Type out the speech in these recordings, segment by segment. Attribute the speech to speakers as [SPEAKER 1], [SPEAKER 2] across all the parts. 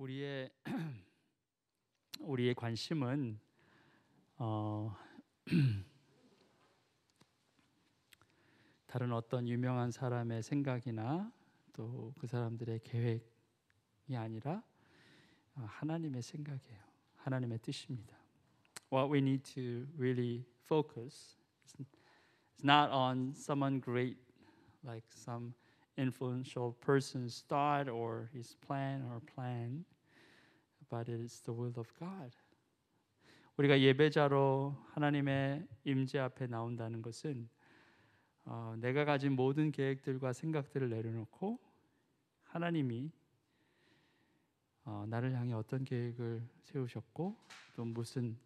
[SPEAKER 1] 우리의 우리의 관심은 다른 어떤 유명한 사람의 생각이나 또 그 사람들의 계획이 아니라 하나님의 생각이에요. 하나님의 뜻입니다. What we need to really focus is not on someone great, like some influential person's thought or his plan, but it is the will of God. 우리가 예배자로 하나님의 임재 앞에 나온다는 것은 내가 가진 모든 계획들과 생각들을 내려놓고 하나님이 나를 향해 어떤 계획을 세우셨고 또 무슨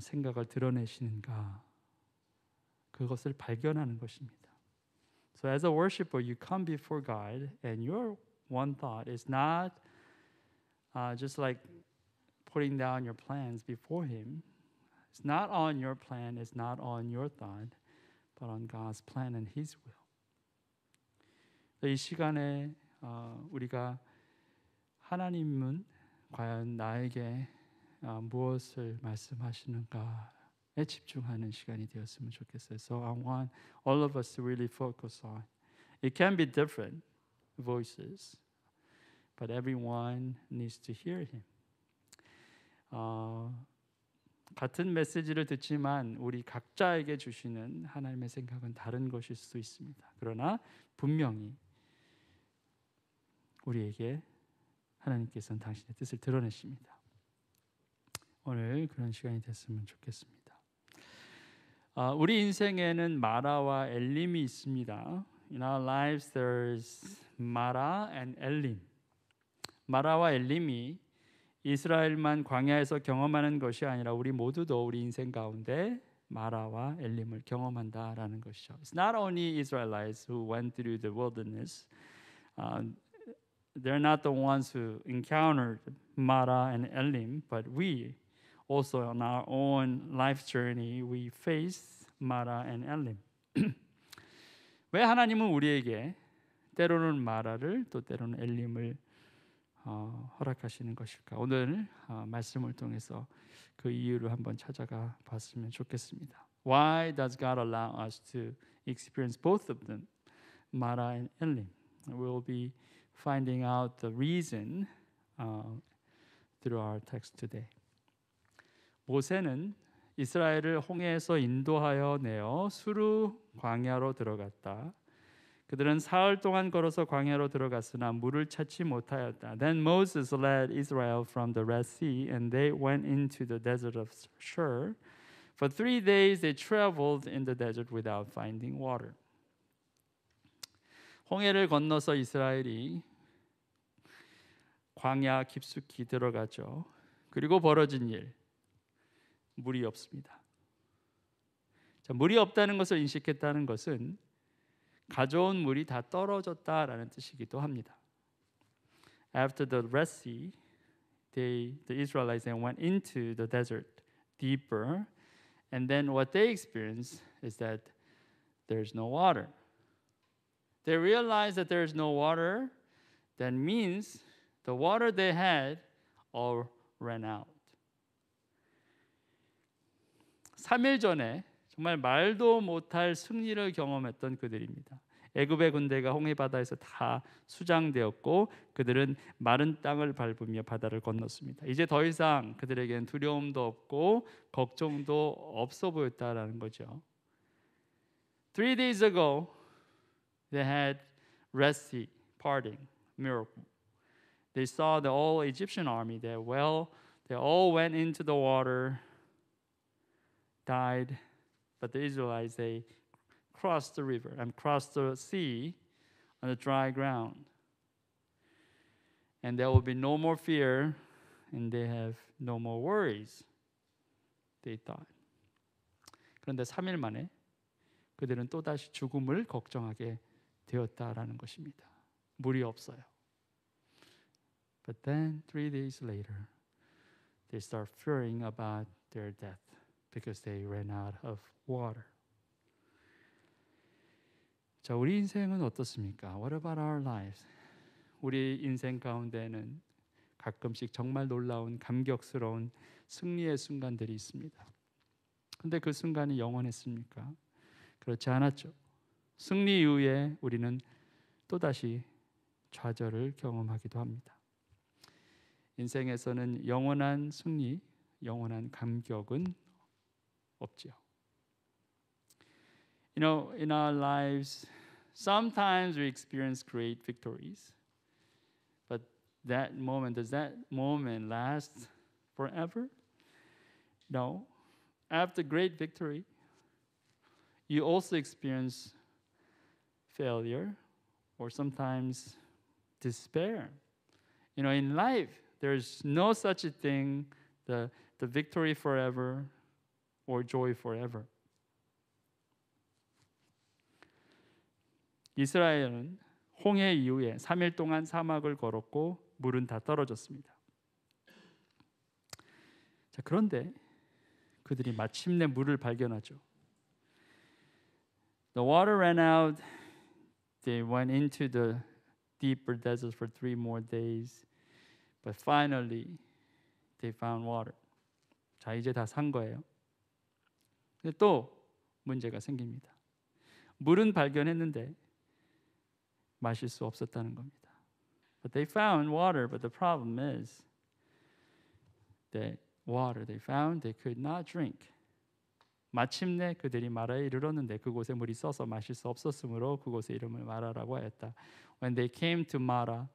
[SPEAKER 1] 생각을 드러내시는가 그것을 발견하는 것입니다. So as a worshiper, you come before God, and your one thought is not just like putting down your plans before Him. It's not on your plan, it's not on your thought, but on God's plan and His will. 이 시간에 우리가 하나님은 과연 나에게 무엇을 말씀하시는가에 집중하는 시간이 되었으면 좋겠어요. So I want all of us to really focus on. It can be different voices, but everyone needs to hear Him. 같은 메시지를 듣지만 우리 각자에게 주시는 하나님의 생각은 다른 것일 수 있습니다. 그러나 분명히 우리에게 하나님께서는 당신의 뜻을 드러내십니다. 오늘 그런 시간이 됐으면 좋겠습니다. 우리 인생에는 마라와 엘림이 있습니다. In our lives there's 마라 and 엘림. 마라와 엘림이 이스라엘만 광야에서 경험하는 것이 아니라 우리 모두도 우리 인생 가운데 마라와 엘림을 경험한다라는 것이죠. It's not only Israelites who went through the wilderness. They're not the ones who encountered Mara and Elim, but we also on our own life journey we face Mara and Elim. 왜 하나님은 우리에게 때로는 마라를 또 때로는 엘림을 허락하시는 것일까? 오늘 말씀을 통해서 그 이유를 한번 찾아가 봤으면 좋겠습니다. Why does God allow us to experience both of them, Mara and Elim? We'll be finding out the reason through our text today. 모세는 이스라엘을 홍해에서 인도하여 내어 수르 광야로 들어갔다. 그들은 사흘 동안 걸어서 광야로 들어갔으나 물을 찾지 못하였다. Then Moses led Israel from the Red Sea, and they went into the desert of Shur. For 3 days they traveled in the desert without finding water. 홍해를 건너서 이스라엘이 광야 깊숙이 들어가죠. 그리고 벌어진 일, 물이 없습니다. 자, 물이 없다는 것을 인식했다는 것은 가져온 물이 다 떨어졌다라는 뜻이기도 합니다. After the Red Sea, the Israelites then went into the desert deeper, and then what they experienced is that there's no water. They realized that there is no water. That means the water they had all ran out. 3일 전에 정말 말도 못할 승리를 경험했던 그들입니다. 애굽의 군대가 홍해 바다에서 다 수장되었고 그들은 마른 땅을 밟으며 바다를 건넜습니다. 이제 더 이상 그들에겐 두려움도 없고 걱정도 없어 보였다라는 거죠. 3 days ago they had Red Sea parting, miracle. They saw the whole Egyptian army there. Well, they all went into the water, died. But the Israelites, they crossed the river and crossed the sea on the dry ground. And there will be no more fear, and they have no more worries, they thought. 그런데 3일 만에 그들은 또다시 죽음을 걱정하게 되었다라는 것입니다. 물이 없어요. But then 3 days later, they start fearing about their death. Because they ran out of water. 자, 우리 인생은 어떻습니까? What about our lives? 우리 인생 가운데는 가끔씩 정말 놀라운 감격스러운 승리의 순간들이 있습니다. 근데 그 순간이 영원했습니까? 그렇지 않았죠. 승리 이후에 우리는 또다시 좌절을 경험하기도 합니다. 인생에서는 영원한 승리, 영원한 감격은 없지요. You know, in our lives, sometimes we experience great victories. But does that moment last forever? No. After great victory, you also experience failure or sometimes despair. You know, in life, there's no such a thing, the victory forever or joy forever. 이스라엘은 홍해 이후에 3일 동안 사막을 걸었고 물은 다 떨어졌습니다. 자, 그런데 그들이 마침내 물을 발견하죠. The water ran out. They went into the deeper desert for 3 more days. But finally, they found water. 자, 이제 다 산 거예요. 근데 또 문제가 생깁니다. 물은 발견했는데 마실 수 없었다는 겁니다. But they found water, but the problem is that water they found they could not drink. 마침내 그들이 마라에 이르렀는데 그곳에 물이 써서 마실 수 없었으므로 그곳의 이름을 마라라고 하였다. When they came to Mara,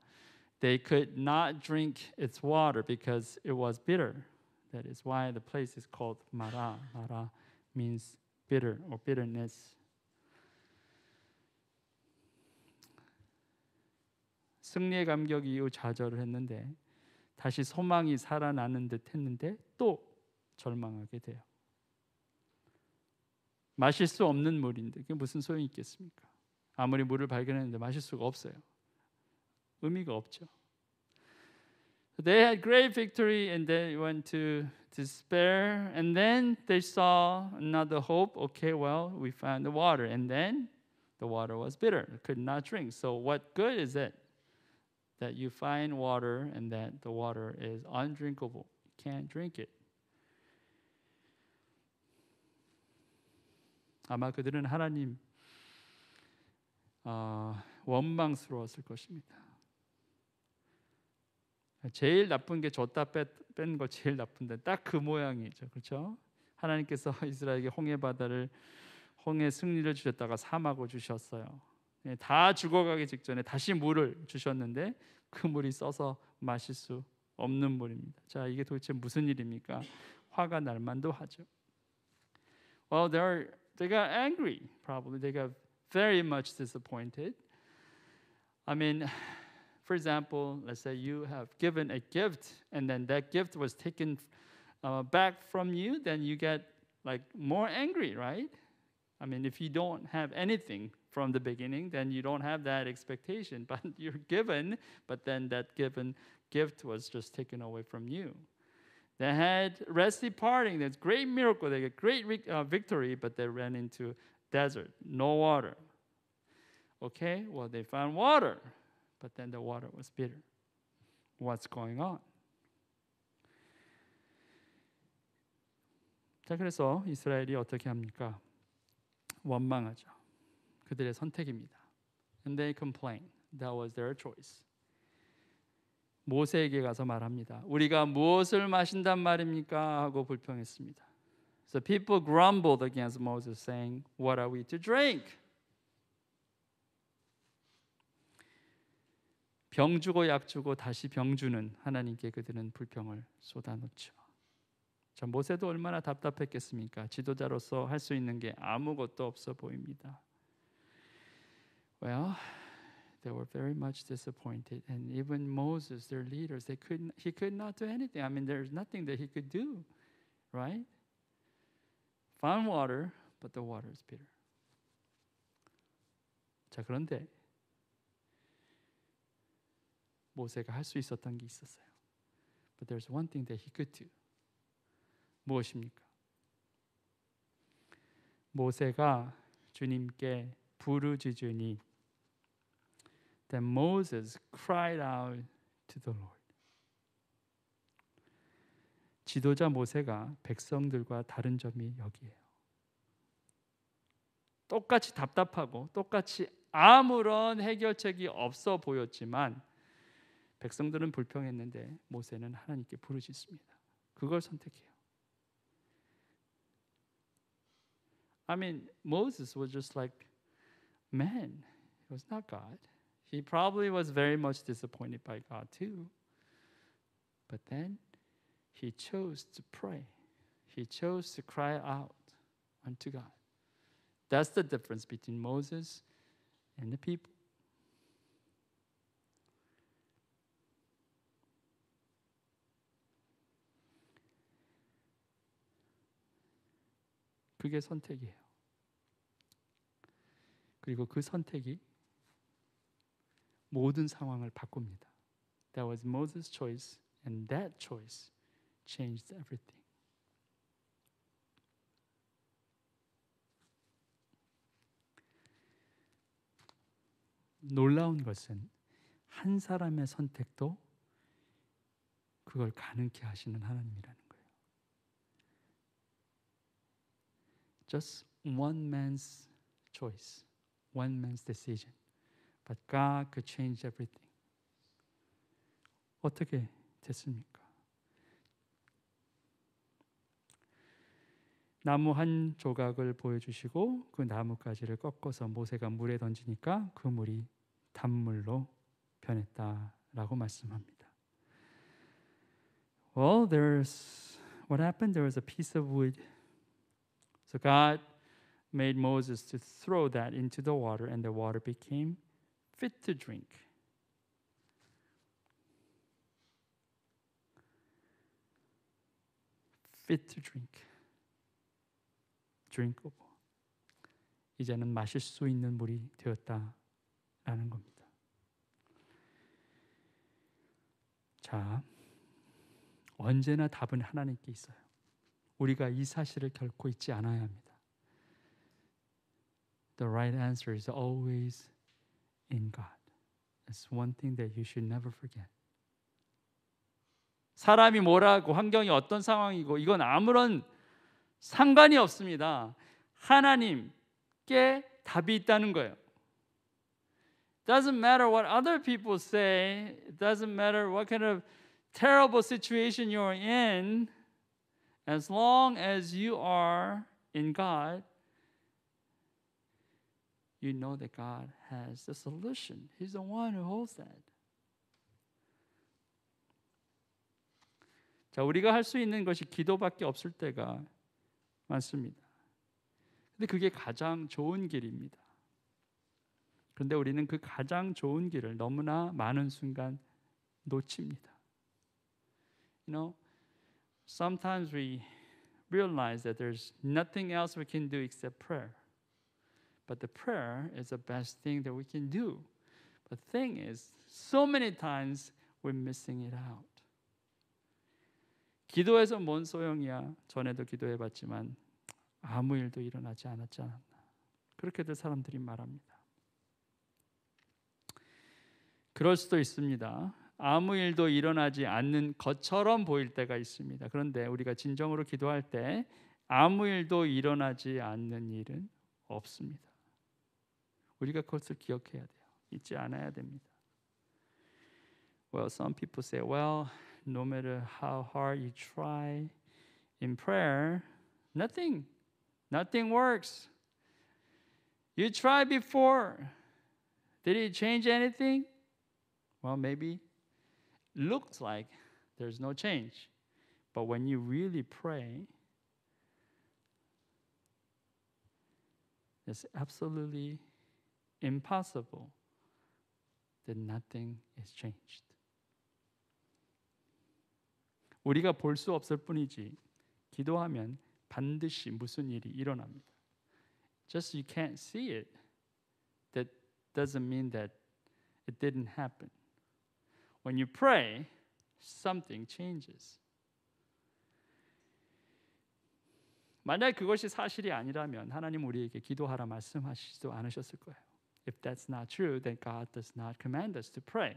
[SPEAKER 1] they could not drink its water because it was bitter. That is why the place is called Mara. Mara means bitter or bitterness. 승리의 감격 이후 좌절을 했는데 다시 소망이 살아나는 듯 했는데 또 절망하게 돼요. 마실 수 없는 물인데 그게 무슨 소용이 있겠습니까? 아무리 물을 발견했는데 마실 수가 없어요. 의미가 없죠. They had great victory and they went to despair and then they saw another hope. Okay, well, we found the water and then the water was bitter. Could not drink. So what good is it that you find water and that the water is undrinkable? You can't drink it. 아마 그들은 하나님 원망스러웠을 것입니다. 제일 나쁜 게 줬다 뺀 거 제일 나쁜데 딱 그 모양이죠. 그렇죠? 하나님께서 이스라엘에게 홍해 승리를 주셨다가 사막을 주셨어요. 다 죽어가기 직전에 다시 물을 주셨는데 그 물이 써서 마실 수 없는 물입니다. 자, 이게 도대체 무슨 일입니까? 화가 날 만도 하죠. Well, they got angry. Probably they got very much disappointed. I mean, for example, let's say you have given a gift and then that gift was taken back from you, then you get like more angry, right? I mean, if you don't have anything from the beginning, then you don't have that expectation. But you're given, but then that given gift was just taken away from you. They had Red Sea parting. That's great miracle. They get great victory, but they ran into desert, no water. Okay, well, they found water, but then the water was bitter. What's going on? 자, 그래서 이스라엘이 어떻게 합니까? 원망하죠. 그들의 선택입니다. And they complain. That was their choice. 모세에게 가서 말합니다. 우리가 무엇을 마신단 말입니까? 하고 불평했습니다. So people grumbled against Moses, saying, "What are we to drink?" 병 주고 약 주고 다시 병 주는 하나님께 그들은 불평을 쏟아놓죠. 자, 모세도 얼마나 답답했겠습니까? 지도자로서 할 수 있는 게 아무것도 없어 보입니다. Well, they were very much disappointed, and even Moses, their leaders, he could not do anything. I mean, there's nothing that he could do, right? Found water, but the water is bitter. 자, 그런데 모세가 할 수 있었던 게 있었어요. But there's one thing that he could do. 무엇입니까? 모세가 주님께 부르짖으니 Then Moses cried out to the Lord. 지도자 모세가 백성들과 다른 점이 여기에요. 똑같이 답답하고 똑같이 아무런 해결책이 없어 보였지만 백성들은 불평했는데 모세는 하나님께 부르짖습니다. 그걸 선택해요. I mean, Moses was just like man. He was not God. He probably was very much disappointed by God too. But then he chose to pray. He chose to cry out unto God. That's the difference between Moses and the people. 그게 선택이에요. 그리고 그 선택이 모든 상황을 바꿉니다. That was Moses' choice, and that choice changed everything. 놀라운 것은 한 사람의 선택도 그걸 가능케 하시는 하나님이라는 거예요. Just one man's choice, one man's decision, but God could change everything. 어떻게 됐습니까? 나무 한 조각을 보여주시고 그 나뭇가지를 꺾어서 모세가 물에 던지니까 그 물이 단물로 변했다라고 말씀합니다. Well, what happened? There was a piece of wood. So God made Moses to throw that into the water, and the water became fit to drink. Fit to drink. drinkable. 이제는 마실 수 있는 물이 되었다라는 겁니다. 자, 언제나 답은 하나님께 있어요. 우리가 이 사실을 결코 잊지 않아야 합니다. The right answer is always in God. It's one thing that you should never forget. 사람이 뭐라고 환경이 어떤 상황이고 이건 아무런 상관이 없습니다. 하나님께 답이 있다는 거예요. Doesn't matter what other people say. It doesn't matter what kind of terrible situation you're in. As long as you are in God, you know that God has the solution. He's the one who holds that. 자, 우리가 할 수 있는 것이 기도밖에 없을 때가 많습니다. 근데 그게 가장 좋은 길입니다. 그런데 우리는 그 가장 좋은 길을 너무나 많은 순간 놓칩니다. You know, sometimes we realize that there's nothing else we can do except prayer. But the prayer is the best thing that we can do. But the thing is, so many times we're missing it out. 기도해서 뭔 소용이야? 전에도 기도해봤지만 아무 일도 일어나지 않았지 않았나. 그렇게들 사람들이 말합니다. 그럴 수도 있습니다. 아무 일도 일어나지 않는 것처럼 보일 때가 있습니다. 그런데 우리가 진정으로 기도할 때 아무 일도 일어나지 않는 일은 없습니다. 우리가 그것을 기억해야 돼요. 잊지 않아야 됩니다. Well, some people say, well, no matter how hard you try in prayer, nothing works. You tried before. Did it change anything? Well, maybe looks like there's no change. But when you really pray, it's absolutely impossible that nothing is changed. 우리가 볼 수 없을 뿐이지 기도하면 반드시 무슨 일이 일어납니다. Just you can't see it. That doesn't mean that it didn't happen. When you pray, something changes. 만약 그것이 사실이 아니라면 하나님 우리에게 기도하라 말씀하시지도 않으셨을 거예요. If that's not true, then God does not command us to pray.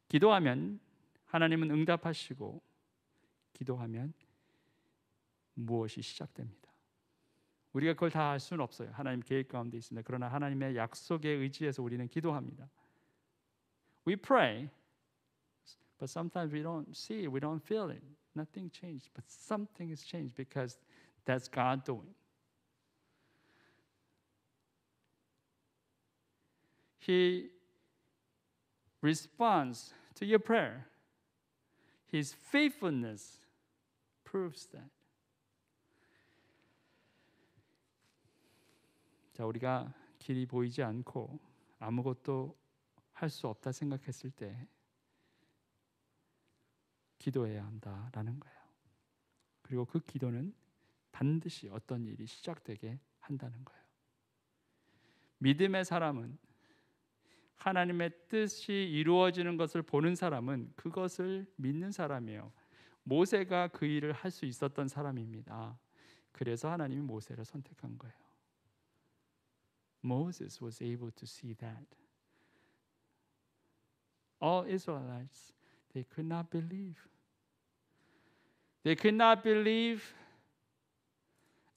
[SPEAKER 1] 기도하면 하나님은 응답하시고 기도하면 무엇이 시작됩니다. 우리가 그걸 다 알 수는 없어요. 하나님 계획 가운데 있습니다. 그러나 하나님의 약속에 의지해서 우리는 기도합니다. We pray, but sometimes we don't see it, we don't feel it. Nothing changed, but something is changed because that's God doing. He responds to your prayer. His faithfulness proves that. 자, 우리가 길이 보이지 않고 아무것도 할 수 없다 생각했을 때 기도해야 한다라는 거예요. 그리고 그 기도는 반드시 어떤 일이 시작되게 한다는 거예요. 믿음의 사람은 하나님의 뜻이 이루어지는 것을 보는 사람은 그것을 믿는 사람이에요. 모세가 그 일을 할 수 있었던 사람입니다. 그래서 하나님이 모세를 선택한 거예요. Moses was able to see that. All Israelites, they could not believe. They could not believe.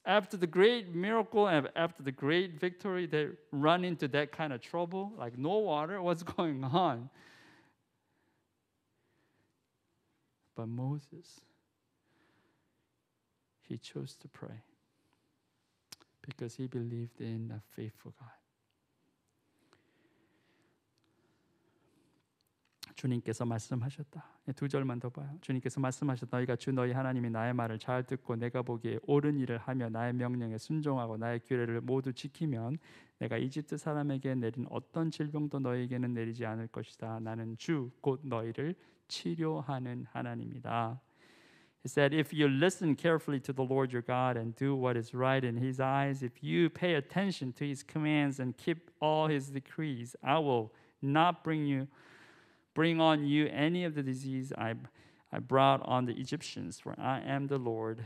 [SPEAKER 1] After the great miracle and after the great victory, they run into that kind of trouble, like no water, what's going on? But Moses, he chose to pray because he believed in a faithful God. 주님께서 말씀하셨다. 두 절만 더 봐요. 주님께서 말씀하셨다. 너희가 주 너희 하나님이 나의 말을 잘 듣고 내가 보기에 옳은 일을 하며 나의 명령에 순종하고 나의 규례를 모두 지키면 내가 이집트 사람에게 내린 어떤 질병도 너희에게는 내리지 않을 것이다. 나는 주 곧 너희를 치료하는 하나님이다. He said, if you listen carefully to the Lord your God and do what is right in His eyes, if you pay attention to His commands and keep all His decrees, I will not bring on you any of the disease I brought on the Egyptians, for I am the Lord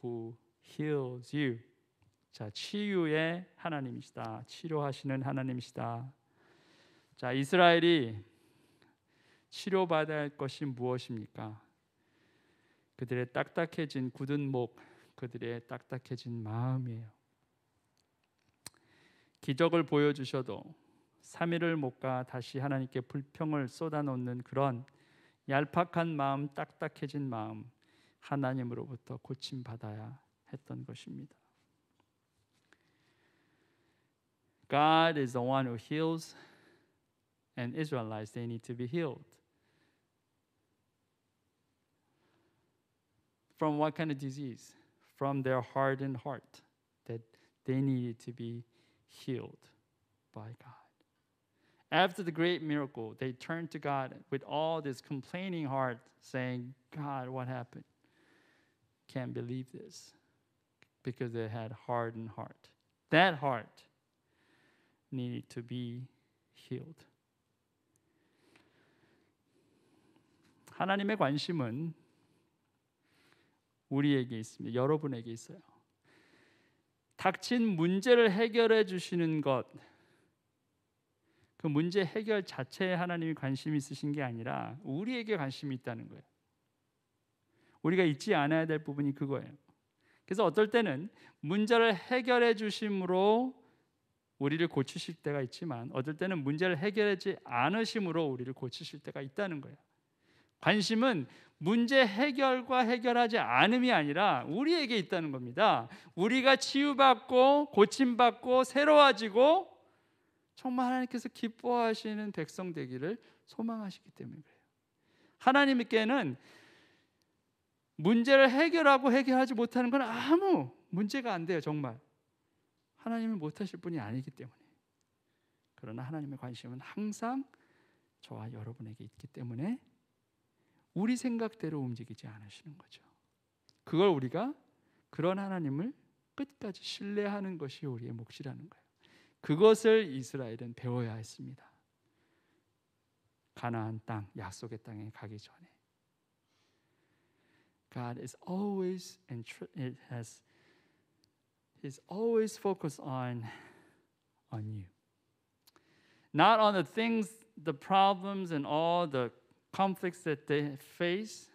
[SPEAKER 1] who heals you. 자, 치유의 하나님이시다. 치료하시는 하나님이시다. 자, 이스라엘이 치료받아야 할 것이 무엇입니까? 그들의 딱딱해진 굳은 목, 그들의 딱딱해진 마음이에요. 기적을 보여주셔도 3일을 못 가 다시 하나님께 불평을 쏟아놓는 그런 얄팍한 마음, 딱딱해진 마음, 하나님으로부터 고침받아야 했던 것입니다. God is the one who heals, and Israelites, they need to be healed. From what kind of disease? From their hardened heart, that they needed to be healed by God. After the great miracle, they turned to God with all this complaining heart, saying, God, what happened? Can't believe this. Because they had hardened heart. That heart needed to be healed. 하나님의 관심은 우리에게 있습니다. 여러분에게 있어요. 닥친 문제를 해결해 주시는 것, 그 문제 해결 자체에 하나님이 관심이 있으신 게 아니라 우리에게 관심이 있다는 거예요. 우리가 잊지 않아야 될 부분이 그거예요. 그래서 어떨 때는 문제를 해결해 주심으로 우리를 고치실 때가 있지만 어떨 때는 문제를 해결하지 않으심으로 우리를 고치실 때가 있다는 거예요. 관심은 문제 해결과 해결하지 않음이 아니라 우리에게 있다는 겁니다. 우리가 치유받고 고침받고 새로워지고 정말 하나님께서 기뻐하시는 백성 되기를 소망하시기 때문에 그래요. 하나님께는 문제를 해결하고 해결하지 못하는 건 아무 문제가 안 돼요. 정말 하나님은 못하실 분이 아니기 때문에. 그러나 하나님의 관심은 항상 저와 여러분에게 있기 때문에 우리 생각대로 움직이지 않으시는 거죠. 그걸 우리가 그런 하나님을 끝까지 신뢰하는 것이 우리의 몫이라는 거예요. 그것을 이스라엘은 배워야 했습니다. 가나안 땅, 약속의 땅에 가기 전에. God is always He's always focused on you. Not on the things, the problems and all the conflicts that they face.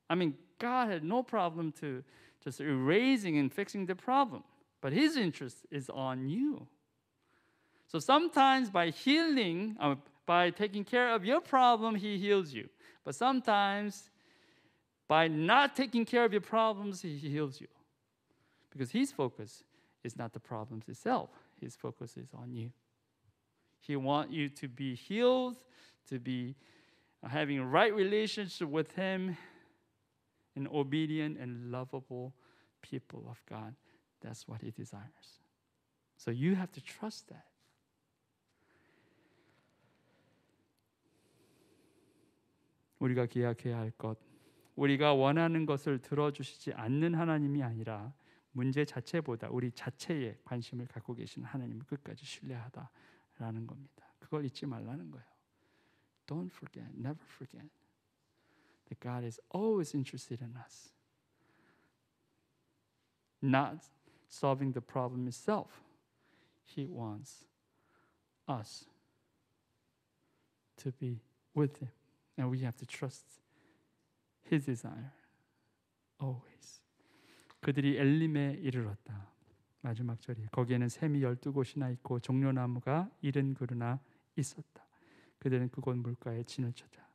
[SPEAKER 1] I mean, God had no problem to just erasing and fixing the problem, but His interest is on you. So sometimes by healing, by taking care of your problem, He heals you. But sometimes by not taking care of your problems, He heals you. Because His focus is not the problems itself. His focus is on you. He wants you to be healed, to be having a right relationship with Him, and obedient and lovable people of God. That's what He desires. So you have to trust that. 우리가 기억해야 할 것, 우리가 원하는 것을 들어주시지 않는 하나님이 아니라 문제 자체보다 우리 자체에 관심을 갖고 계신 하나님을 끝까지 신뢰하다라는 겁니다. 그걸 잊지 말라는 거예요. Don't forget, never forget that God is always interested in us. Not solving the problem itself. He wants us to be with Him. And we have to trust His desire always. 그들이 엘림에 이르렀다. 마지막 절이에요. 거기에는 샘이 12곳이나 있고 종려나무가 70그루나 있었다. 그들은 그곳 물가에 진을 쳤다.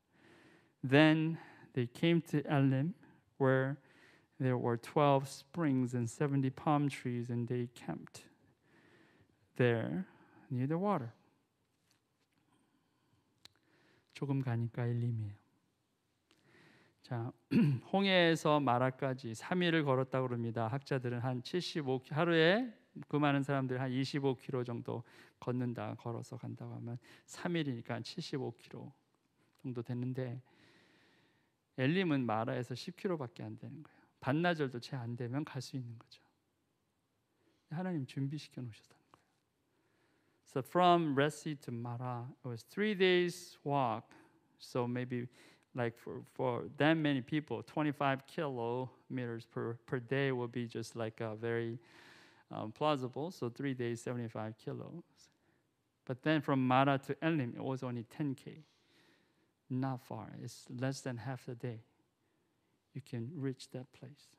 [SPEAKER 1] Then they came to Elim, where there were 12 springs and 70 palm trees, and they camped there near the water. 조금 가니까 엘림이에요. 자, 홍해에서 마라까지 3일을 걸었다고 그럽니다. 학자들은 한 75km, 하루에 그 많은 사람들 한 25km 정도 걷는다, 걸어서 간다고 하면 3일이니까 한 75km 정도 됐는데 엘림은 마라에서 10km밖에 안 되는 거예요. 반나절도 채 안 되면 갈 수 있는 거죠. 하나님 준비시켜 놓으셨다는 거예요. So from Red Sea to Mara, it was 3 days walk. So maybe like for that many people, 25 kilometers per day will be just like a very plausible. So 3 days, 75 kilos. But then from Mara to Elim, it was only 10K. Not far. It's less than half a day. You can reach that place.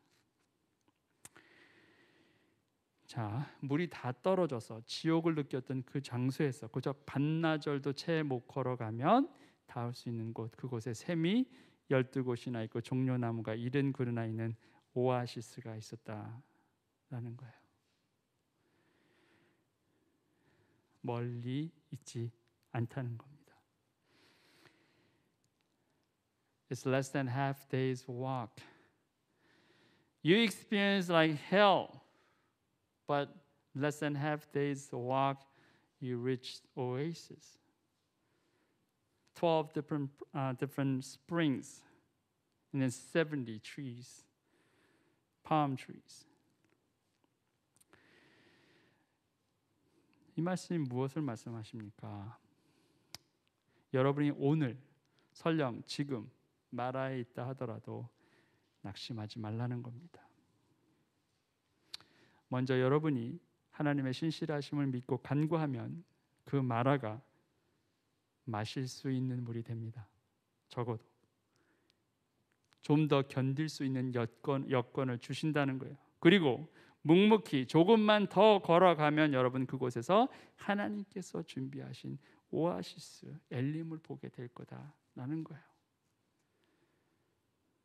[SPEAKER 1] 자, 물이 다 떨어져서 지옥을 느꼈던 그 장소에서 그저 반나절도 채 못 걸어가면 닿을 수 있는 곳, 그곳에 샘이 12곳이나 있고 종려나무가 70그루나 있는 오아시스가 있었다라는 거예요. 멀리 있지 않다는 겁니다. It's less than half day's walk. You experience like hell, but less than half day's walk, you reach oasis. 12 different springs, and then 70 trees, palm trees. 이 말씀이 무엇을 말씀하십니까? 여러분이 오늘 설령 지금 마라에 있다 하더라도 낙심하지 말라는 겁니다. 먼저 여러분이 하나님의 신실하심을 믿고 간구하면 그 마라가 마실 수 있는 물이 됩니다. 적어도 좀 더 견딜 수 있는 여건을 주신다는 거예요. 그리고 묵묵히 조금만 더 걸어가면 여러분 그곳에서 하나님께서 준비하신 오아시스 엘림을 보게 될 거다라는 거예요.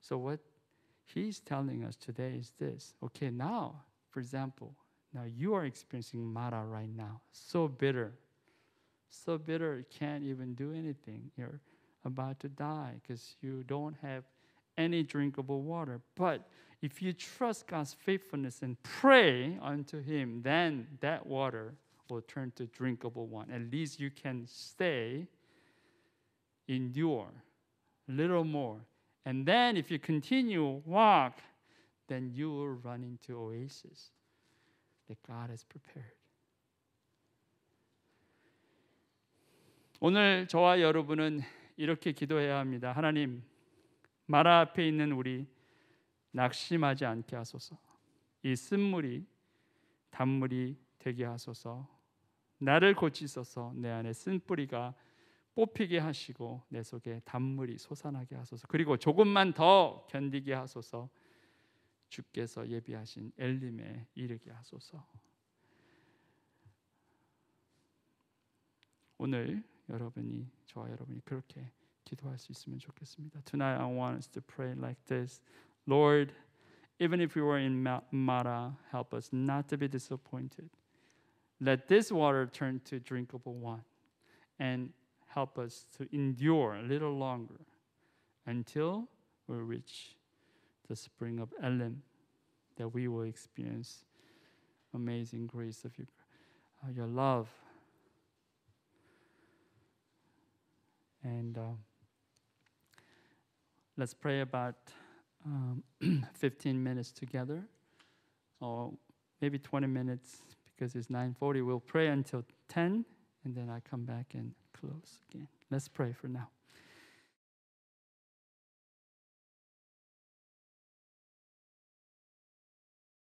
[SPEAKER 1] So what he's telling us today is this. Okay, now, for example, now you are experiencing Mara right now. So bitter, you can't even do anything. You're about to die because you don't have any drinkable water. But if you trust God's faithfulness and pray unto Him, then that water will turn to drinkable one. At least you can stay, endure a little more. And then if you continue walk, then you will run into oasis that God has prepared. 오늘 저와 여러분은 이렇게 기도해야 합니다. 하나님, 마라 앞에 있는 우리 낙심하지 않게 하소서. 이 쓴물이 단물이 되게 하소서. 나를 고치소서. 내 안에 쓴뿌리가 뽑히게 하시고 내 속에 단물이 솟아나게 하소서. 그리고 조금만 더 견디게 하소서. 주께서 예비하신 엘림에 이르게 하소서. 오늘 저와 여러분이 그렇게 기도할 수 있으면 좋겠습니다. Tonight I want us to pray like this. Lord, even if we were in Mara, help us not to be disappointed. Let this water turn to drinkable one and help us to endure a little longer until we reach the spring of Elim, that we will experience amazing grace of your love. And let's pray about 15 minutes together, or maybe 20 minutes because it's 9:40. We'll pray until 10, and then I come back and close again. Let's pray for now.